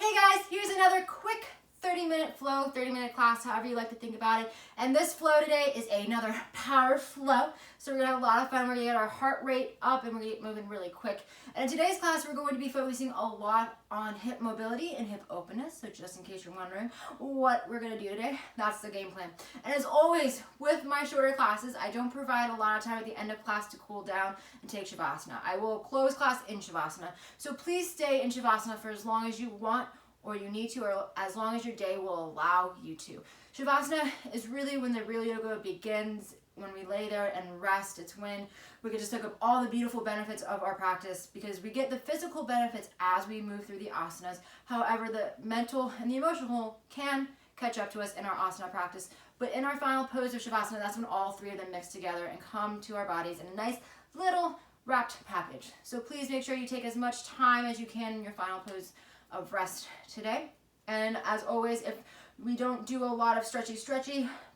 Hey guys, here's another quick 30-minute flow, 30-minute class, however you like to think about it. And this flow today is another power flow. So we're gonna have a lot of fun. We're gonna get our heart rate up and we're gonna get moving really quick. And in today's class, we're going to be focusing a lot on hip mobility and hip openness. So just in case you're wondering what we're gonna do today, that's the game plan. And as always, with my shorter classes, I don't provide a lot of time at the end of class to cool down and take Shavasana. I will close class in Shavasana. So please stay in Shavasana for as long as you want or you need to, or as long as your day will allow you to. Shavasana is really when the real yoga begins, when we lay there and rest. It's when we can just soak up all the beautiful benefits of our practice, because we get the physical benefits as we move through the asanas. However, the mental and the emotional can catch up to us in our asana practice. But in our final pose of Shavasana, that's when all three of them mix together and come to our bodies in a nice little wrapped package. So please make sure you take as much time as you can in your final pose of rest today. And as always, if we don't do a lot of stretchy,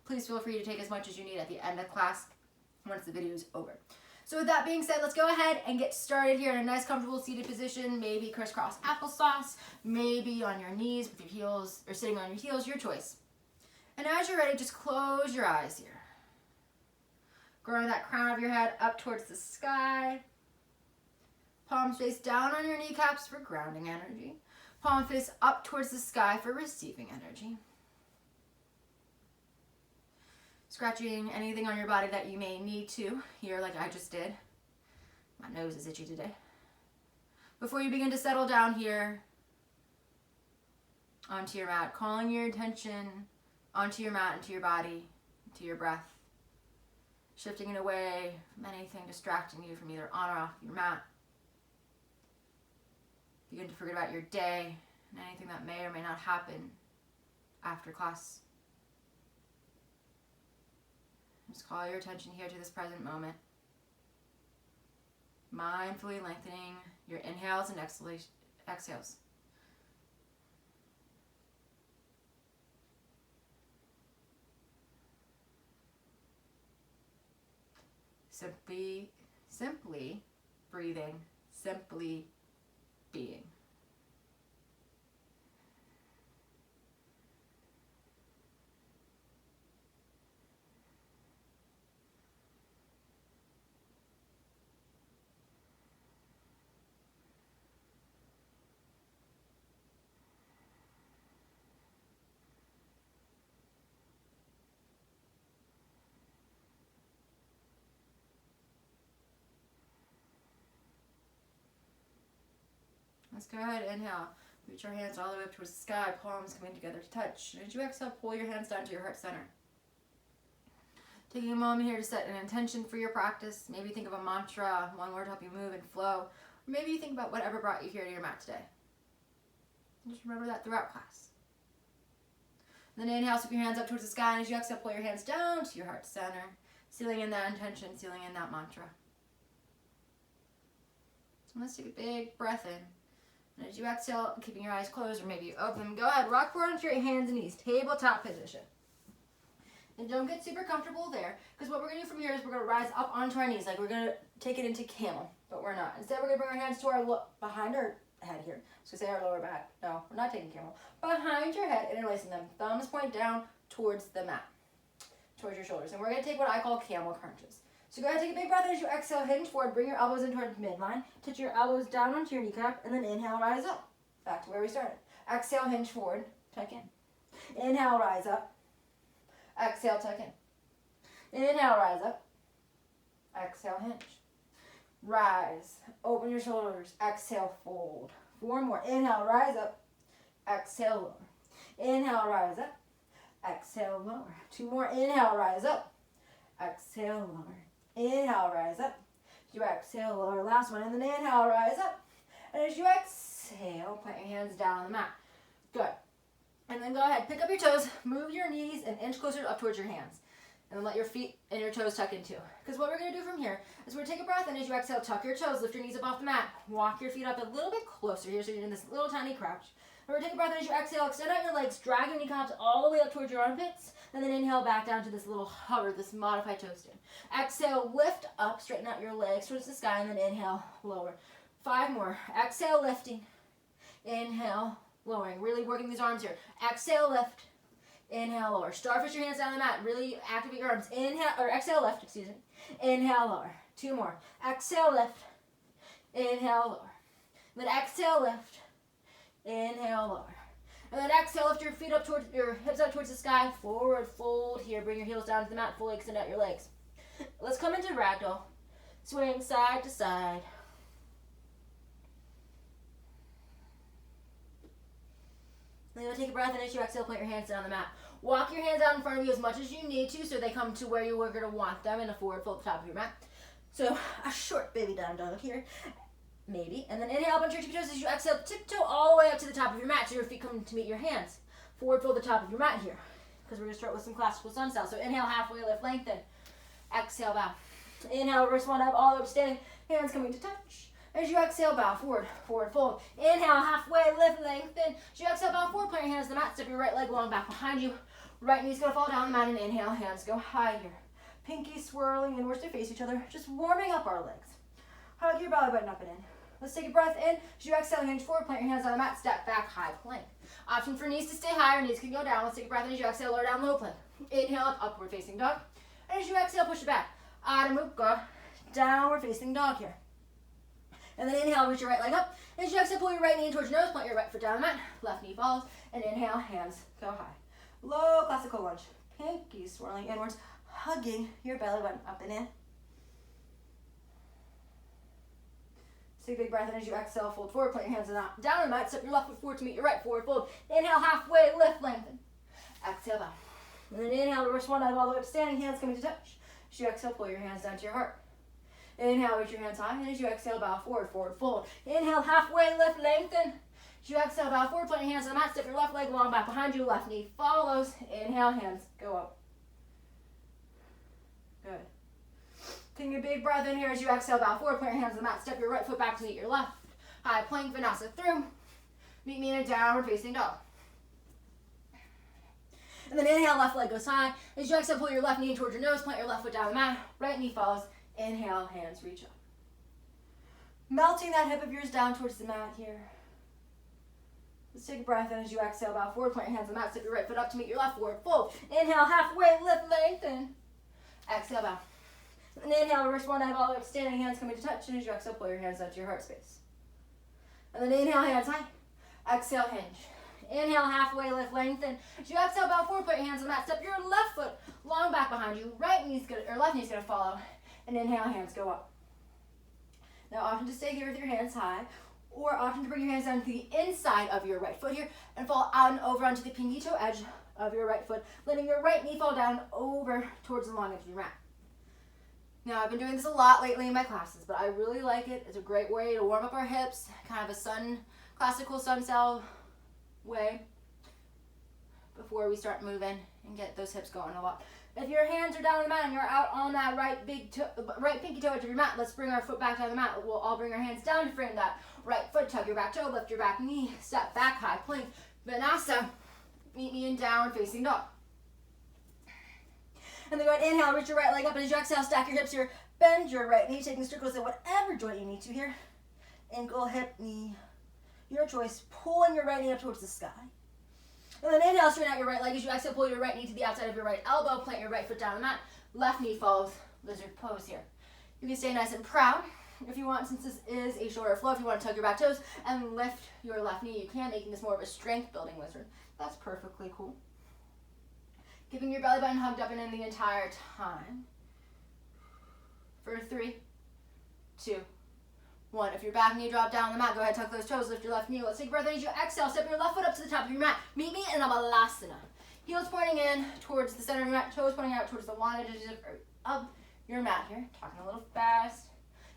please feel free to take as much as you need at the end of class once the video is over. So with that being said, let's go ahead and get started here in a nice comfortable seated position, maybe crisscross applesauce, maybe on your knees with your heels, or sitting on your heels, your choice. And as you're ready, just close your eyes here. Growing that crown of your head up towards the sky. Palms face down on your kneecaps for grounding energy. Palm face up towards the sky for receiving energy. Scratching anything on your body that you may need to here, like I just did. My nose is itchy today. Before you begin to settle down here onto your mat, calling your attention onto your mat, into your body, into your breath. Shifting it away from anything distracting you from either on or off your mat. Begin to forget about your day and anything that may or may not happen after class. Just call your attention here to this present moment. Mindfully lengthening your inhales and exhales. Simply breathing, simply being. Let's go ahead, inhale. Reach your hands all the way up towards the sky, palms coming together to touch. And as you exhale, pull your hands down to your heart center. Taking a moment here to set an intention for your practice. Maybe think of a mantra, one word to help you move and flow. Or maybe you think about whatever brought you here to your mat today. And just remember that throughout class. And then inhale, sweep your hands up towards the sky. And as you exhale, pull your hands down to your heart center. Sealing in that intention, sealing in that mantra. So let's take a big breath in. And as you exhale, keeping your eyes closed, or maybe you open them, go ahead, rock forward onto your hands and knees, tabletop position. And don't get super comfortable there, because what we're going to do from here is we're going to rise up onto our knees, like we're going to take it into camel, but we're not. Instead, we're going to bring our hands to our behind our head here. So say our lower back. No, we're not taking camel. Behind your head, interlacing them. Thumbs point down towards the mat, towards your shoulders. And we're going to take what I call camel crunches. So go ahead, take a big breath as you exhale, hinge forward, bring your elbows in towards midline, touch your elbows down onto your kneecap, and then inhale, rise up, back to where we started. Exhale, hinge forward, tuck in. Inhale, rise up. Exhale, tuck in. Inhale, rise up. Exhale, hinge. Rise, open your shoulders, exhale, fold. 4 more, inhale, rise up. Exhale, lower. Inhale, rise up. Exhale, lower. 2 more, inhale, rise up. Exhale, lower. Inhale, rise up. As you exhale, lower. Last one. And then inhale, rise up. And as you exhale, plant your hands down on the mat. Good. And then go ahead, pick up your toes, move your knees an inch closer up towards your hands. And then let your feet and your toes tuck in too. Because what we're going to do from here is we're going to take a breath, and as you exhale, tuck your toes, lift your knees up off the mat. Walk your feet up a little bit closer here, so you're in this little tiny crouch. And we're going to take a breath, and as you exhale, extend out your legs, drag your kneecaps all the way up towards your armpits. And then inhale back down to this little hover, this modified toe stand. Exhale, lift up, straighten out your legs towards the sky, and then inhale, lower. 5 more. Exhale, lifting. Inhale, lowering, really working these arms here. Exhale, lift. Inhale, lower. Starfish your hands down on the mat. Really activate your arms. Inhale, or exhale, lift, excuse me. Inhale, lower. 2 more. Exhale, lift. Inhale, lower. Then exhale, lift. Inhale, lower. And then exhale, lift your feet up towards, your hips up towards the sky. Forward fold here. Bring your heels down to the mat. Fully extend out your legs. Let's come into ragdoll. Swing side to side. Then you'll take a breath, and as you exhale, plant your hands down on the mat. Walk your hands out in front of you as much as you need to so they come to where you were going to want them in a forward fold at the top of your mat. So a short baby down dog here, maybe. And then inhale up onto your tippy toes as you exhale, tiptoe all the way up to the top of your mat so your feet come to meet your hands. Forward fold the top of your mat here because we're going to start with some classical sun style. So inhale, halfway lift, lengthen. Exhale, bow. Inhale, reverse one up, all the way up standing. Hands coming to touch. As you exhale, bow forward, forward fold. Inhale, halfway lift, lengthen. As you exhale, bow forward, plant your hands to the mat. Step your right leg long back behind you. Right knee's gonna fall down the mat, and inhale, hands go high here. Pinky swirling inwards to face each other, just warming up our legs. Hug your belly button up and in. Let's take a breath in. As you exhale, hinge forward, plant your hands on the mat, step back, high plank. Option for knees to stay higher, knees can go down. Let's take a breath in. As you exhale, lower down, low plank. Inhale up, upward facing dog. And as you exhale, push it back. Adho Mukha, downward facing dog here. And then inhale, reach your right leg up. As you exhale, pull your right knee in towards your nose, plant your right foot down the mat. Left knee follows. And inhale, hands go high. Low classical lunge. Pinky swirling inwards, hugging your belly button up and in. Take a big breath in. As you exhale, fold forward, plant your hands down on the mat. Step your left foot forward to meet your right, forward fold. Inhale, halfway lift, lengthen. Exhale, bow. And then inhale, reverse one leg all the way up, standing, hands coming to touch. As you exhale, pull your hands down to your heart. Inhale, reach your hands high, and as you exhale, bow forward, forward fold. Inhale, halfway lift, lengthen. As you exhale, bow forward, plant your hands on the mat, step your left leg long back behind you, left knee follows. Inhale, hands go up. Good. Taking a big breath in here as you exhale, bow forward, plant your hands on the mat, step your right foot back to meet your left. High plank, Vinyasa through. Meet me in a downward facing dog. And then inhale, left leg goes high. As you exhale, pull your left knee towards your nose, plant your left foot down the mat, right knee follows. Inhale, hands reach up. Melting that hip of yours down towards the mat here. Let's take a breath in. As you exhale, bow forward, plant your hands on the mat, step your right foot up to meet your left, forward fold. Inhale, halfway lift, lengthen. Exhale, bow. And inhale, reverse one leg all the way up, standing, hands coming to touch. And as you exhale, pull your hands down to your heart space. And then inhale, hands high. Exhale, hinge. Inhale, halfway lift, lengthen. As you exhale, bow forward, put your hands on the mat, step your left foot long back behind you. Right knee's gonna, or left knee's gonna follow. And inhale, hands go up. Now option to stay here with your hands high, or option to bring your hands down to the inside of your right foot here and fall out and over onto the pinky toe edge of your right foot, letting your right knee fall down over towards the long edge of your mat. Now I've been doing this a lot lately in my classes, but I really like it. It's a great way to warm up our hips, kind of a classical sun style way before we start moving and get those hips going a lot. If your hands are down on the mat and you're out on that right pinky toe edge of your mat, let's bring our foot back down the mat. We'll all bring our hands down to frame that right foot, tug your back toe, lift your back knee, step back, high plank, Vinyasa. Meet me in downward facing dog. And then go ahead, inhale, reach your right leg up, and as you exhale, stack your hips here, bend your right knee, taking circles at whatever joint you need to here. Ankle, hip, knee, your choice, pulling your right knee up towards the sky. And then inhale, straighten out your right leg. As you exhale, pull your right knee to the outside of your right elbow. Plant your right foot down on the mat. Left knee follows lizard pose here. You can stay nice and proud if you want, since this is a shorter flow. If you want to tug your back toes and lift your left knee, you can, making this more of a strength building lizard. That's perfectly cool. Keeping your belly button hugged up and in the entire time. For 3, 2, 1. If your back knee drop down on the mat, go ahead, tuck those toes, lift your left knee. Let's take a breath in. As you exhale, step your left foot up to the top of your mat. Meet me in a balasana. Heels pointing in towards the center of your mat, toes pointing out towards the long edges of your mat here. Talking a little fast,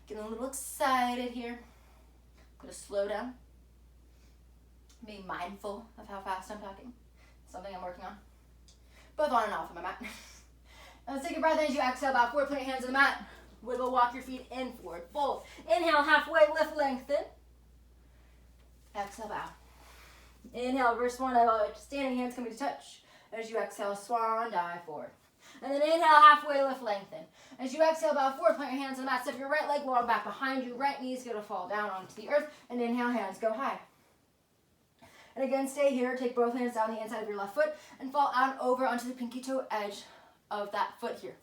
getting a little excited here. I'm going to slow down. Be mindful of how fast I'm talking. Something I'm working on. Both on and off of my mat. And let's take a breath in. As you exhale, bow forward, put your hands on the mat. Wiggle, walk your feet in, forward, fold. Inhale, halfway lift, lengthen. Exhale, bow. Inhale, reverse one leg, standing, hands coming to touch. As you exhale, swan dive forward. And then inhale, halfway lift, lengthen. As you exhale, bow forward, plant your hands on the mat. Step your right leg long back behind you. Right knee's going to fall down onto the earth. And inhale, hands go high. And again, stay here. Take both hands down the inside of your left foot and fall out over onto the pinky toe edge of that foot here.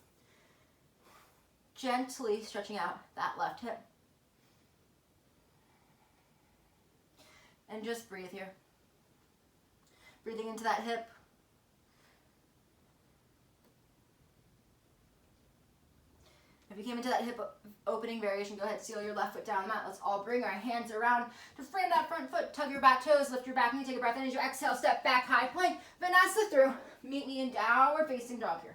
Gently stretching out that left hip. And just breathe here. Breathing into that hip. If you came into that hip opening variation, go ahead, seal your left foot down the mat. Let's all bring our hands around to frame that front foot. Tug your back toes, lift your back knee, take a breath in as you exhale, step back, high plank, Vinyasa through. Meet me in downward facing dog here.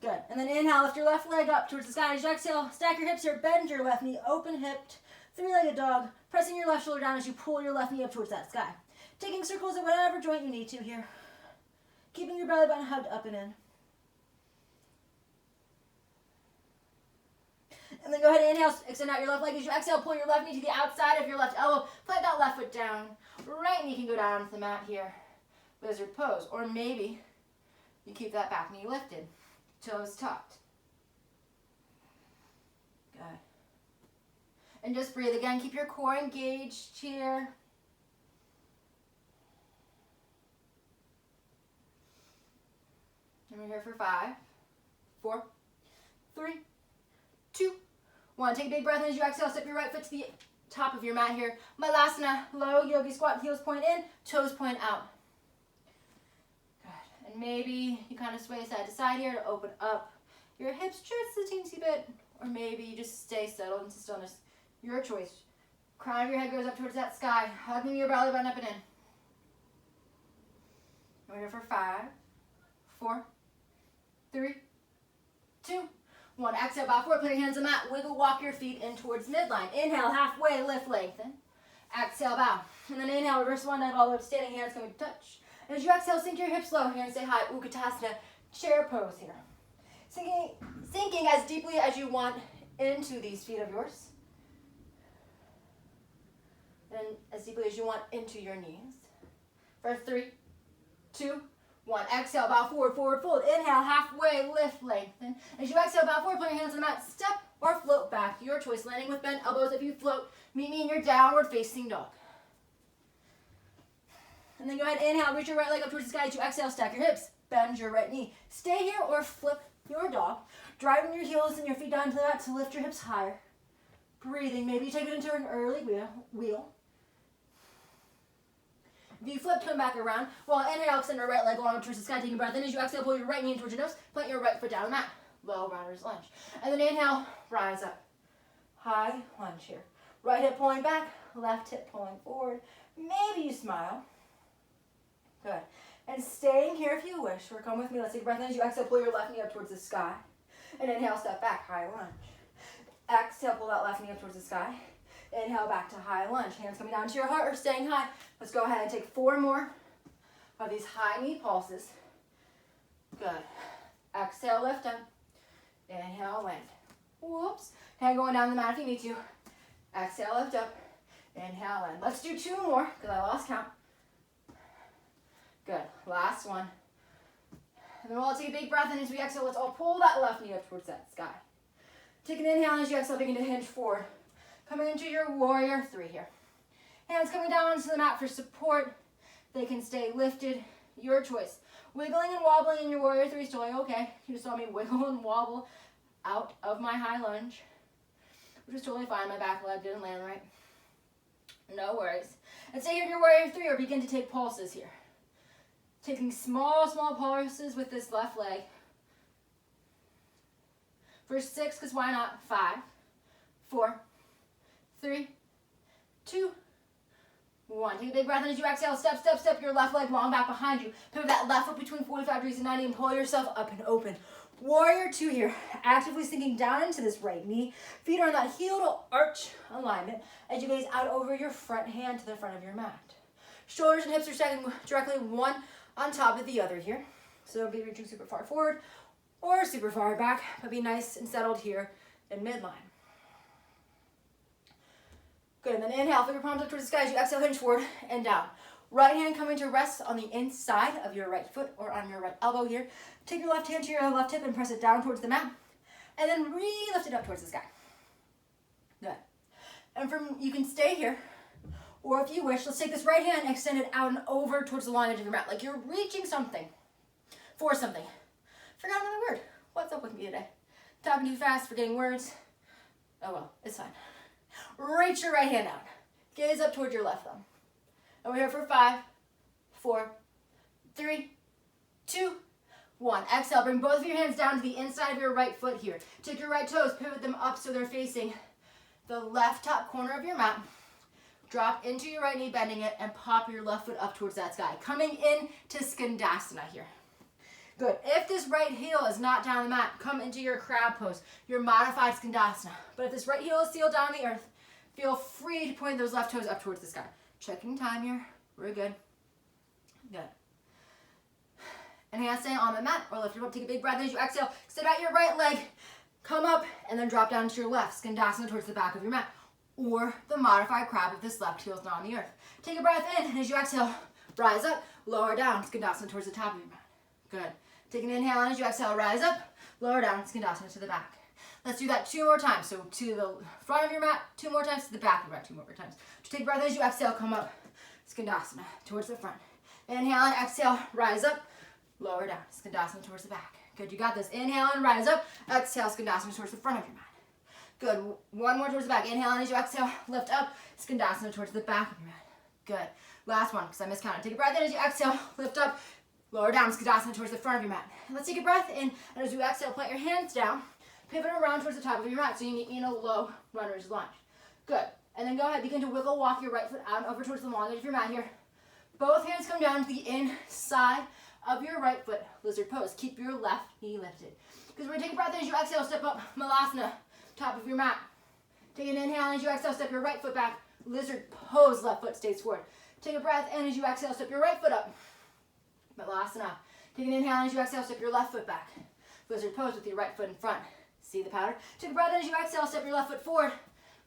Good. And then inhale, lift your left leg up towards the sky as you exhale. Stack your hips here, bend your left knee, open hipped, three-legged dog, pressing your left shoulder down as you pull your left knee up towards that sky. Taking circles at whatever joint you need to here. Keeping your belly button hugged up and in. And then go ahead and inhale, extend out your left leg as you exhale, pull your left knee to the outside of your left elbow, plant that left foot down. Right knee can go down to the mat here, lizard pose. Or maybe you keep that back knee lifted, toes tucked. Good. And just breathe again, keep your core engaged here. And we're here for 5, 4, 3, 2, 1. Take a big breath in as you exhale. Step your right foot to the top of your mat here. Malasana, low yogi squat. Heels point in, toes point out. Good. And maybe you kind of sway side to side here to open up your hips just a teensy bit. Or maybe you just stay settled into stillness. Your choice. Crown of your head goes up towards that sky. Hugging your belly button up and in. And we're here for 5, 4, 3, 2, 1. Exhale, bow forward, put your hands on the mat. Wiggle, walk your feet in towards midline. Inhale, halfway, lift, lengthen. Exhale, bow. And then inhale, reverse one leg all the way up, standing hands coming to touch. And as you exhale, sink your hips low. Hands stay high. Utkatasana, chair pose here. Sinking as deeply as you want into these feet of yours. And as deeply as you want into your knees. For 3, 2, 1. Exhale, bow forward, forward fold. Inhale, halfway, lift, lengthen. As you exhale, bow forward, put your hands on the mat. Step or float back. Your choice. Landing with bent elbows. If you float, meet me in your downward facing dog. And then go ahead, inhale, reach your right leg up towards the sky. As you exhale, stack your hips. Bend your right knee. Stay here or flip your dog. Driving your heels and your feet down to the mat to lift your hips higher. Breathing. Maybe you take it into an early wheel. If you flip, come back around. Well, inhale, extend your right leg long up towards the sky. Taking a breath in as you exhale, pull your right knee in towards your nose. Plant your right foot down the mat. Low runner's lunge. And then inhale, rise up. High lunge here. Right hip pulling back, left hip pulling forward. Maybe you smile. Good. And staying here if you wish, or come with me. Let's take a breath in as you exhale, pull your left knee up towards the sky. And inhale, step back, high lunge. Exhale, pull that left knee up towards the sky. Inhale, back to high lunge. Hands coming down to your heart or staying high. Let's go ahead and take 4 more of these high knee pulses. Good. Exhale, lift up. Inhale, land. Whoops. Hand going down the mat if you need to. Exhale, lift up. Inhale, land. Let's do 2 more because I lost count. Good. Last one. And then we'll all take a big breath in as we exhale. Let's all pull that left knee up towards that sky. Take an inhale as you exhale, begin to hinge forward. Coming into your warrior 3 here. Hands coming down onto the mat for support. They can stay lifted. Your choice. Wiggling and wobbling in your warrior 3 is totally okay. You just saw me wiggle and wobble out of my high lunge, which is totally fine. My back leg didn't land right. No worries. And stay here in your warrior 3 or begin to take pulses here. Taking small pulses with this left leg. For 6, because why not? 5, 4, 3, 2, 1. Take a big breath in as you exhale. Step, step, step your left leg long back behind you. Pivot that left foot between 45 degrees and 90 and pull yourself up and open. Warrior 2 here. Actively sinking down into this right knee. Feet are in that heel to arch alignment as you gaze out over your front hand to the front of your mat. Shoulders and hips are stacking directly one on top of the other here. So don't be reaching super far forward or super far back, but be nice and settled here in midline. Good, and then inhale, finger palms up towards the sky as you exhale, hinge forward and down. Right hand coming to rest on the inside of your right foot or on your right elbow here. Take your left hand to your left hip and press it down towards the mat. And then re-lift it up towards the sky. Good. And you can stay here Or if you wish, let's take this right hand and extend it out and over towards the long edge of your mat, like you're reaching something for something. Forgot another word. What's up with me today? Talking too fast, forgetting words. Oh well, it's fine. Reach your right hand out. Gaze up towards your left thumb. And we're here for 5, 4, 3, 2, 1. Exhale, bring both of your hands down to the inside of your right foot here. Take your right toes, pivot them up so they're facing the left top corner of your mat. Drop into your right knee, bending it, and pop your left foot up towards that sky. Coming in to Skandasana here. Good. If this right heel is not down on the mat, come into your crab pose, your modified Skandasana. But if this right heel is sealed down on the earth, feel free to point those left toes up towards the sky. Checking time here. We're good. Good. And handstand on the mat or lift your up. Take a big breath as you exhale. Step out your right leg. Come up and then drop down to your left. Skandasana towards the back of your mat. Or the modified crab if this left heel is not on the earth. Take a breath in and as you exhale, rise up, lower down. Skandasana towards the top of your mat. Good. Take an inhale and as you exhale, rise up, lower down. Skandasana to the back. Let's do that 2 more times. So to the front of your mat, 2 more times, to the back of your mat, 2 more times. Just take a breath as you exhale, come up. Skandasana towards the front. Inhale and exhale, rise up, lower down. Skandasana towards the back. Good, you got this. Inhale and rise up. Exhale, Skandasana towards the front of your mat. Good, 1 more towards the back. Inhale and as you exhale, lift up. Skandasana towards the back of your mat. Good. Last one, because I miscounted. Take a breath in as you exhale, lift up, lower down. Skandasana towards the front of your mat. And let's take a breath in, and as you exhale, plant your hands down. Pivot around towards the top of your mat so you meet me in a low runner's lunge. Good. And then go ahead, begin to wiggle walk your right foot out and over towards the long edge of your mat here. Both hands come down to the inside of your right foot, lizard pose. Keep your left knee lifted. Because we're going to take a breath in as you exhale, step up, malasana, top of your mat. Take an inhale as you exhale, step your right foot back, lizard pose, left foot stays forward. Take a breath in as you exhale, step your right foot up, malasana. Take an inhale as you exhale, step your left foot back, lizard pose with your right foot in front. See the pattern? Take a breath in as you exhale, step your left foot forward.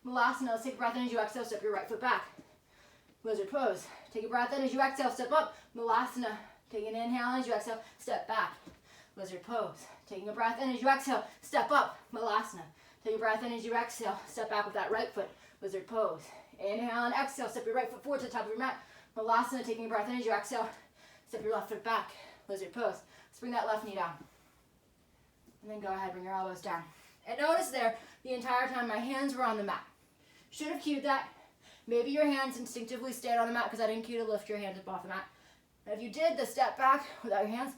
Malasana, let's take a breath in as you exhale, step your right foot back. Lizard pose. Take a breath in as you exhale, step up. Malasana. Take an inhale as you exhale, step back. Lizard pose. Taking a breath in as you exhale, step up. Malasana. Take a breath in as you exhale, step back with that right foot. Lizard pose. Inhale and exhale, step your right foot forward to the top of your mat. Malasana, taking a breath in as you exhale, step your left foot back. Lizard pose. Let's bring that left knee down. And then go ahead, bring your elbows down. And notice there, the entire time my hands were on the mat. Should have cued that. Maybe your hands instinctively stayed on the mat because I didn't cue to lift your hands up off the mat. And if you did the step back without your hands,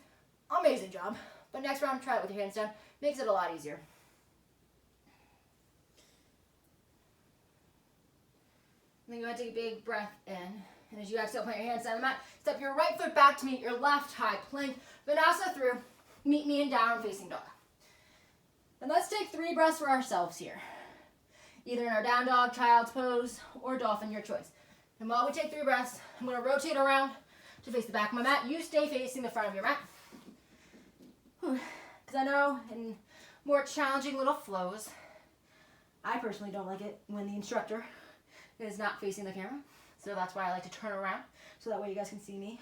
amazing job. But next round, try it with your hands down. Makes it a lot easier. And then go ahead and take a big breath in. And as you exhale, plant your hands down the mat. Step your right foot back to meet your left high plank. Vinyasa through. Meet me in downward facing dog. And let's take 3 breaths for ourselves here. Either in our down dog, child's pose, or dolphin, your choice. And while we take 3 breaths, I'm going to rotate around to face the back of my mat. You stay facing the front of your mat. Because I know in more challenging little flows, I personally don't like it when the instructor is not facing the camera. So that's why I like to turn around, so that way you guys can see me.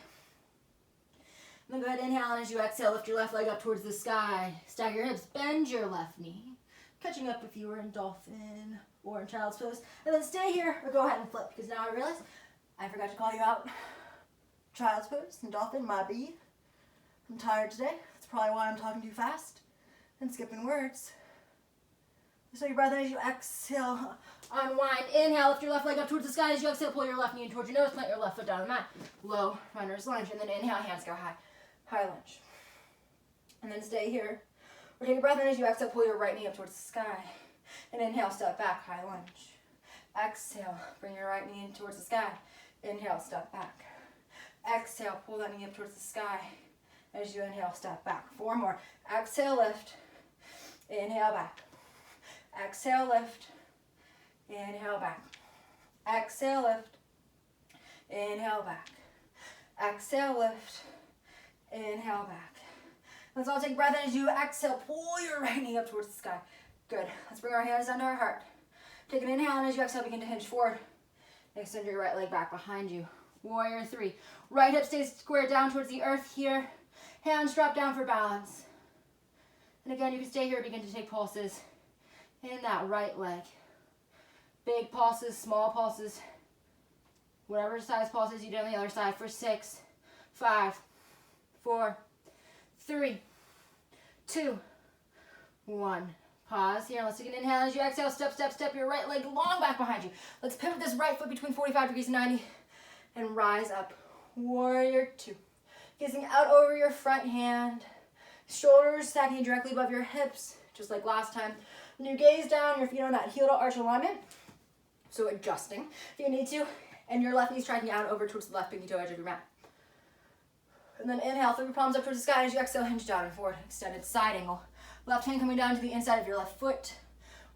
And then go ahead and inhale, and as you exhale, lift your left leg up towards the sky. Stagger your hips, bend your left knee. Catching up if you were in dolphin or in child's pose. And then stay here, or go ahead and flip, because now I realize I forgot to call you out. Child's pose and dolphin, my B. I'm tired today. That's probably why I'm talking too fast and skipping words. So your breath in as you exhale, unwind. Inhale, lift your left leg up towards the sky. As you exhale, pull your left knee in towards your nose. Plant your left foot down on the mat. Low runner's lunge. And then inhale, hands go high. High lunge. And then stay here. Or take a breath in as you exhale, pull your right knee up towards the sky. And inhale, step back, high lunge. Exhale, bring your right knee in towards the sky. Inhale, step back. Exhale, pull that knee up towards the sky. As you inhale, step back. 4 more. Exhale, lift. Inhale, back. Exhale, lift. Inhale, back. Exhale, lift. Inhale, back. Exhale, lift. Inhale, back. Let's all take a breath in as you exhale. Pull your right knee up towards the sky. Good. Let's bring our hands down to our heart. Take an inhale, and as you exhale, begin to hinge forward. Extend your right leg back behind you. Warrior 3. Right hip stays square down towards the earth here. Hands drop down for balance. And again, you can stay here, begin to take pulses in that right leg. Big pulses, small pulses. Whatever size pulses you do on the other side for 6, 5, 4, 3, 2, 1. Pause here. Let's take an inhale as you exhale. Step, step, step your right leg long back behind you. Let's pivot this right foot between 45 degrees and 90 and rise up. Warrior 2. Gazing out over your front hand. Shoulders stacking directly above your hips, just like last time. When you gaze down, your feet on that heel to arch alignment. So adjusting if you need to. And your left knee's tracking out over towards the left pinky toe edge of your mat. And then inhale, flip your palms up towards the sky as you exhale, hinge down and forward, extended side angle. Left hand coming down to the inside of your left foot,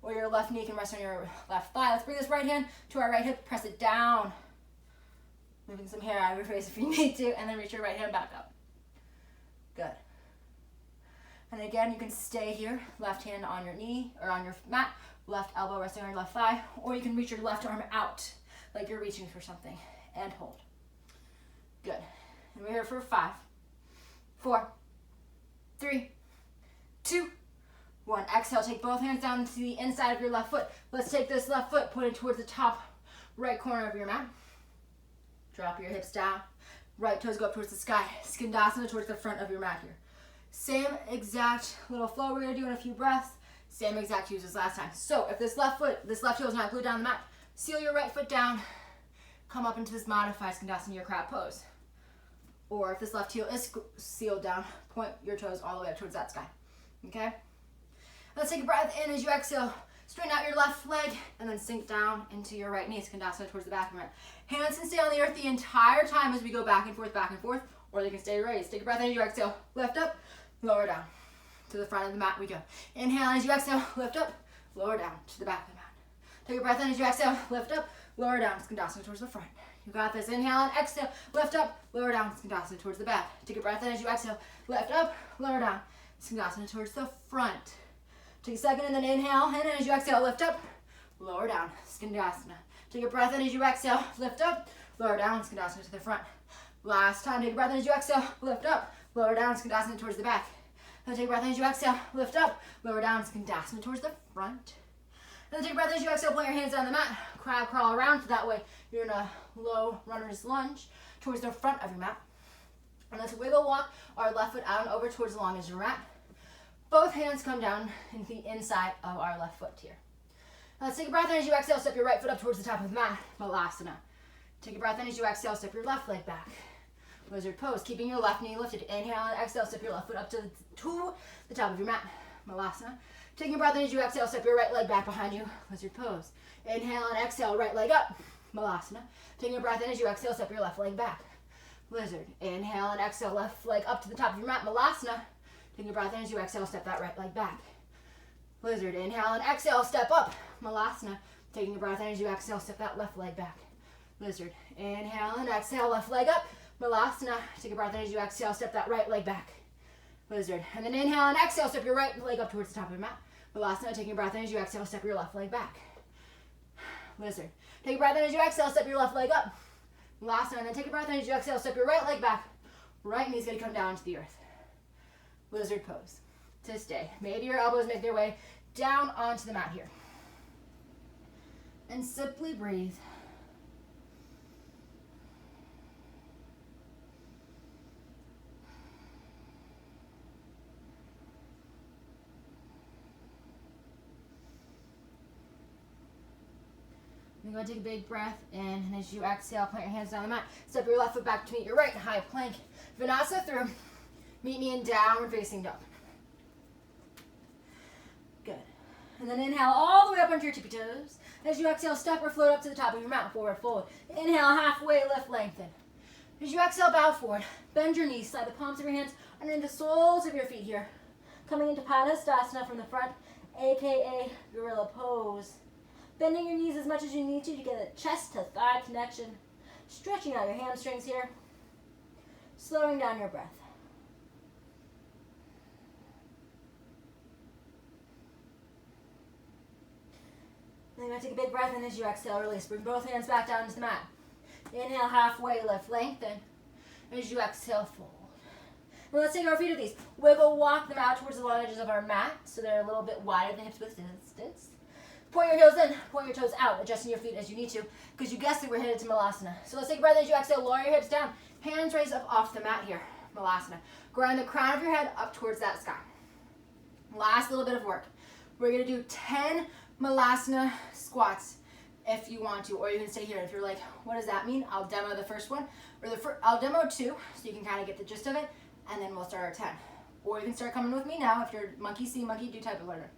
or your left knee can rest on your left thigh. Let's bring this right hand to our right hip, press it down. Moving some hair out of your face if you need to, and then reach your right hand back up. Good. And again, you can stay here, left hand on your knee, or on your mat, left elbow resting on your left thigh, or you can reach your left arm out, like you're reaching for something, and hold. Good. And we're here for 5, 4, 3, 2, 1. Exhale, take both hands down to the inside of your left foot. Let's take this left foot, put it towards the top right corner of your mat. Drop your hips down. Right toes go up towards the sky. Skandasana towards the front of your mat here. Same exact little flow we're going to do in a few breaths. Same exact cues as last time. So if this left heel is not glued down the mat, seal your right foot down. Come up into this modified Skandasana, your crab pose. Or if this left heel is sealed down, point your toes all the way up towards that sky. Okay? Let's take a breath in as you exhale. Straighten out your left leg and then sink down into your right knee. Skandasana towards the back of your mat. Hands can stay on the earth the entire time as we go back and forth, or they can stay raised. Take a breath in as you exhale. Lift up, lower down. To the front of the mat we go. Inhale as you exhale. Lift up, lower down to the back of the mat. Take a breath in as you exhale. Lift up, lower down. Skandasana towards the front. You got this. Inhale and exhale. Lift up, lower down. Skandasana towards the back. Take a breath in as you exhale. Lift up, lower down. Skandasana towards the front. Take a second and then inhale. And as you exhale, lift up, lower down. Skandasana. Take a breath in as you exhale. Lift up, lower down. Skandasana to the front. Last time. Take a breath in as you exhale. Lift up, lower down. Skandasana towards the back. Then take a breath in as you exhale. Lift up, lower down. Skandasana towards the front. Then take a breath as you exhale, plant your hands down the mat, crab crawl around, so that way you're in a low runner's lunge towards the front of your mat. And let's wiggle walk our left foot out and over towards the long edge of your mat. Both hands come down into the inside of our left foot here. Now let's take a breath in as you exhale, step your right foot up towards the top of the mat, Malasana. Take a breath in as you exhale, step your left leg back. Lizard pose, keeping your left knee lifted. Inhale and exhale, step your left foot up to the top of your mat, Malasana. Taking a breath in as you exhale, step your right leg back behind you, lizard pose. Inhale and exhale, right leg up, Malasana. Taking a breath in as you exhale, step your left leg back, lizard. Inhale and exhale, left leg up to the top of your mat, Malasana. Taking a breath in as you exhale, step that right leg back, lizard. Inhale and exhale, step up, Malasana. Taking a breath in as you exhale, step that left leg back, lizard. Inhale and exhale, left leg up, Malasana. Take a breath in as you exhale, step that right leg back, lizard. And then inhale and exhale, step your right leg up towards the top of your mat. Malasana, taking a breath in as you exhale, step your left leg back. Lizard. Take a breath in as you exhale, step your left leg up. Malasana, and then take a breath in as you exhale, step your right leg back. Right knee's gonna come down to the earth. Lizard pose. To stay. Maybe your elbows make their way down onto the mat here. And simply breathe. You're going to take a big breath in, and as you exhale, plant your hands down the mat. Step your left foot back to meet your right, high plank. Vinyasa through. Meet me in downward facing dog. Good. And then inhale all the way up onto your tippy toes. As you exhale, step or float up to the top of your mat, forward fold. Inhale, halfway lift, lengthen. As you exhale, bow forward. Bend your knees, slide the palms of your hands underneath the soles of your feet here. Coming into Padastasana from the front, aka gorilla pose. Bending your knees as much as you need to get a chest to thigh connection. Stretching out your hamstrings here. Slowing down your breath. Then you're going to take a big breath in as you exhale, release. Bring both hands back down into the mat. Inhale, halfway lift, lengthen. As you exhale, fold. Now let's take our feet to these. Wiggle, walk them out towards the long edges of our mat so they're a little bit wider than hips width distance. Point your heels in, point your toes out, adjusting your feet as you need to, because you guessed it, we're headed to Malasana. So let's take a breath as you exhale, lower your hips down, hands raised up off the mat here, Malasana. Grind the crown of your head up towards that sky. Last little bit of work. We're gonna do 10 Malasana squats if you want to, or you can stay here. If you're like, what does that mean? I'll demo the first one, or I'll demo 2, so you can kind of get the gist of it, and then we'll start our 10. Or you can start coming with me now if you're monkey see, monkey do type of learner.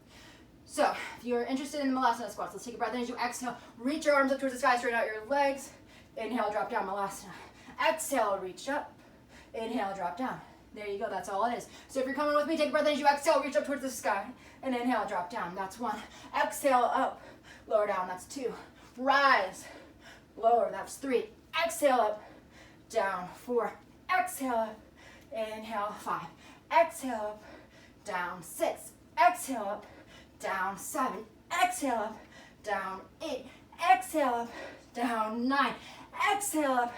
So if you're interested in the Malasana squats, let's take a breath in as you exhale. Reach your arms up towards the sky, straighten out your legs. Inhale, drop down, Malasana. Exhale, reach up. Inhale, drop down. There you go, that's all it is. So if you're coming with me, take a breath in as you exhale, reach up towards the sky. And inhale, drop down, that's 1. Exhale, up, lower down, that's 2. Rise, lower, that's 3. Exhale, up, down, 4. Exhale, up, inhale, 5. Exhale, up, down, 6. Exhale, up, down, 7. Exhale, up, down, 8. Exhale, up, down, 9. Exhale, up,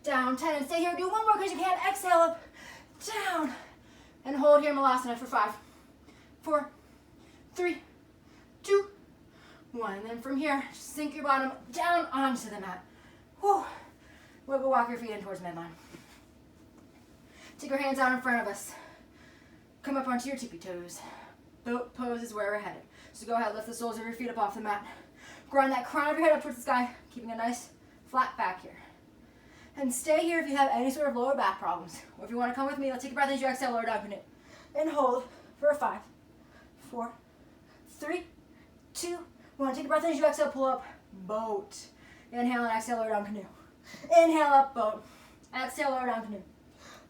down, 10. And stay here, do one more because you can. Exhale, up, down. And hold here, Malasana, for 5, 4, 3, 2, 1. And then from here, just sink your bottom down onto the mat. Whew. Wiggle walk your feet in towards midline. Take your hands out in front of us. Come up onto your tippy toes. Boat pose is where we're headed. So go ahead, lift the soles of your feet up off the mat. Grind that crown of your head up towards the sky, keeping a nice flat back here. And stay here if you have any sort of lower back problems. Or if you want to come with me, let's take a breath as you exhale, lower down canoe. And hold for 5, 4, 3, 2, 1. Take a breath as you exhale, pull up, boat. Inhale and exhale, lower down canoe. Inhale, up, boat. Exhale, lower down canoe.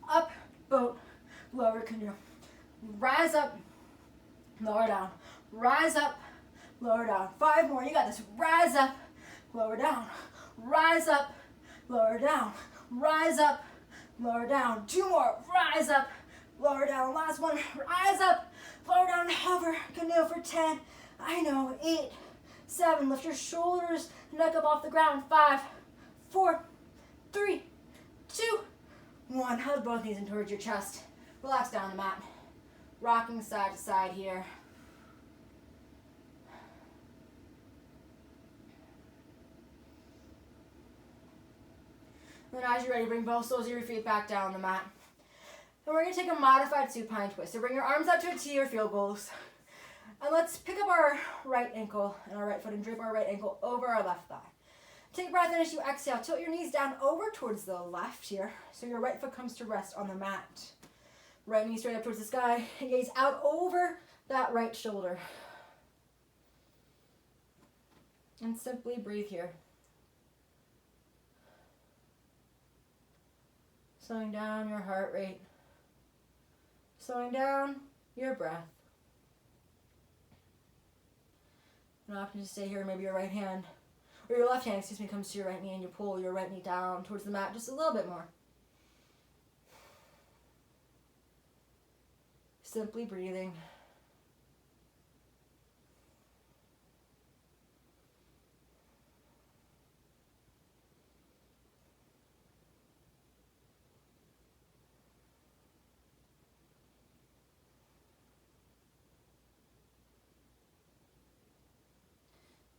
Up, boat, lower canoe. Rise up, lower down. Rise up, lower down. 5 more, you got this. Rise up, lower down. Rise up, lower down. Rise up, lower down. 2 more, rise up, lower down. Last one, rise up, lower down, hover, canoe for 10. I know, 8, 7, lift your shoulders, neck up off the ground. 5, 4, 3, 2, 1. Hug both knees in towards your chest. Relax down the mat. Rocking side to side here. Then as you're ready, bring both soles of your feet back down the mat. And we're going to take a modified supine twist. So bring your arms out to a T or field goals. And let's pick up our right ankle and our right foot and drape our right ankle over our left thigh. Take a breath in as you exhale. Tilt your knees down over towards the left here. So your right foot comes to rest on the mat. Right knee straight up towards the sky. And gaze out over that right shoulder. And simply breathe here. Slowing down your heart rate. Slowing down your breath. And often just stay here, maybe your right hand, or your left hand, comes to your right knee and you pull your right knee down towards the mat just a little bit more. Simply breathing.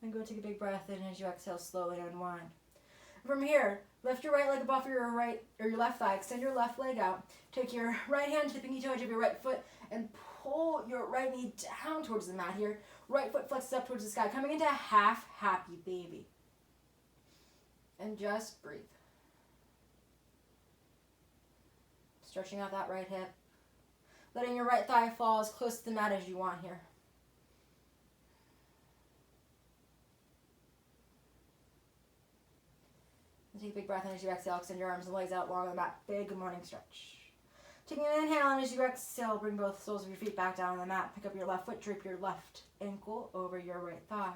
And go take a big breath in as you exhale, slowly unwind. From here, lift your right leg above your right or your left thigh. Extend your left leg out. Take your right hand to the pinky toe edge of your right foot and pull your right knee down towards the mat here. Right foot flexes up towards the sky, coming into a half happy baby. And just breathe. Stretching out that right hip. Letting your right thigh fall as close to the mat as you want here. Take a big breath in as you exhale. Extend your arms and legs out long on the mat. Big morning stretch. Taking an inhale, and as you exhale, bring both soles of your feet back down on the mat. Pick up your left foot, drape your left ankle over your right thigh.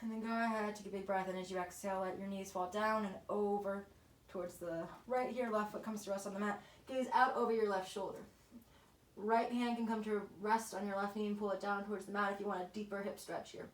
And then go ahead, take a big breath in as you exhale. Let your knees fall down and over towards the right here. Left foot comes to rest on the mat. Gaze out over your left shoulder. Right hand can come to rest on your left knee and pull it down towards the mat if you want a deeper hip stretch here.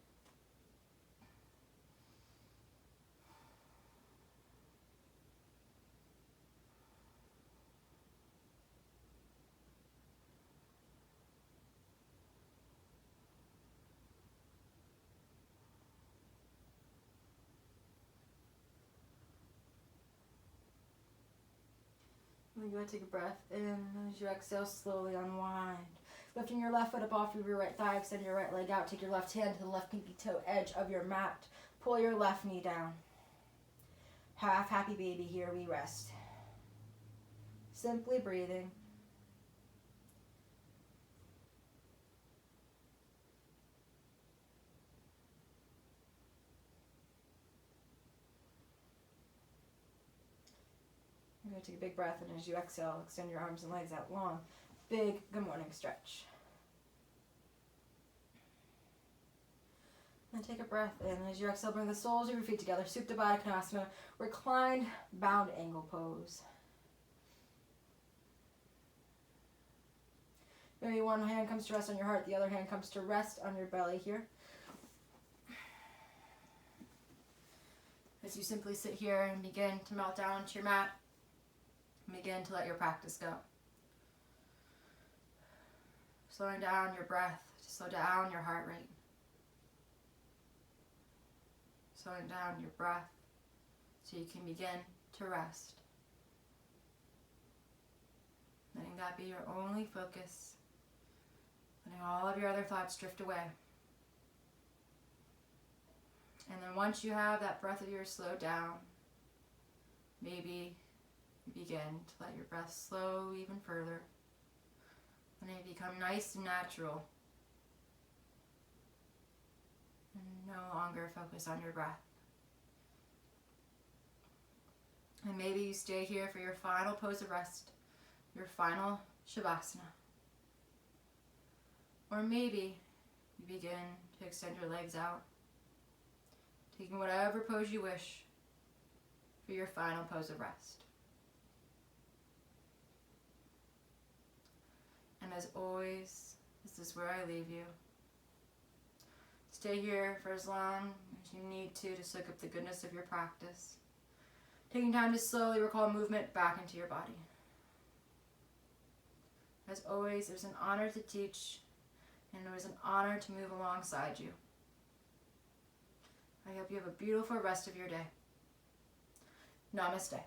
Then go ahead, take a breath in. As you exhale, slowly unwind. Lifting your left foot up off of your right thigh, extend your right leg out. Take your left hand to the left pinky toe edge of your mat. Pull your left knee down. Half happy baby, here we rest. Simply breathing. You're going to take a big breath, and as you exhale, extend your arms and legs out long. Big good morning stretch. And take a breath in. As you exhale, bring the soles of your feet together. Supta Baddha Konasana, reclined bound angle pose. Maybe one hand comes to rest on your heart, the other hand comes to rest on your belly here. As you simply sit here and begin to melt down onto your mat, and begin to let your practice go. Slowing down your breath to slow down your heart rate. Slowing down your breath so you can begin to rest. Letting that be your only focus. Letting all of your other thoughts drift away. And then once you have that breath of yours slowed down, maybe you begin to let your breath slow even further. And it become nice and natural. And no longer focus on your breath. And maybe you stay here for your final pose of rest, your final Shavasana. Or maybe you begin to extend your legs out, taking whatever pose you wish for your final pose of rest. And as always, this is where I leave you. Stay here for as long as you need to soak up the goodness of your practice. Taking time to slowly recall movement back into your body. As always, it was an honor to teach, and it was an honor to move alongside you. I hope you have a beautiful rest of your day. Namaste.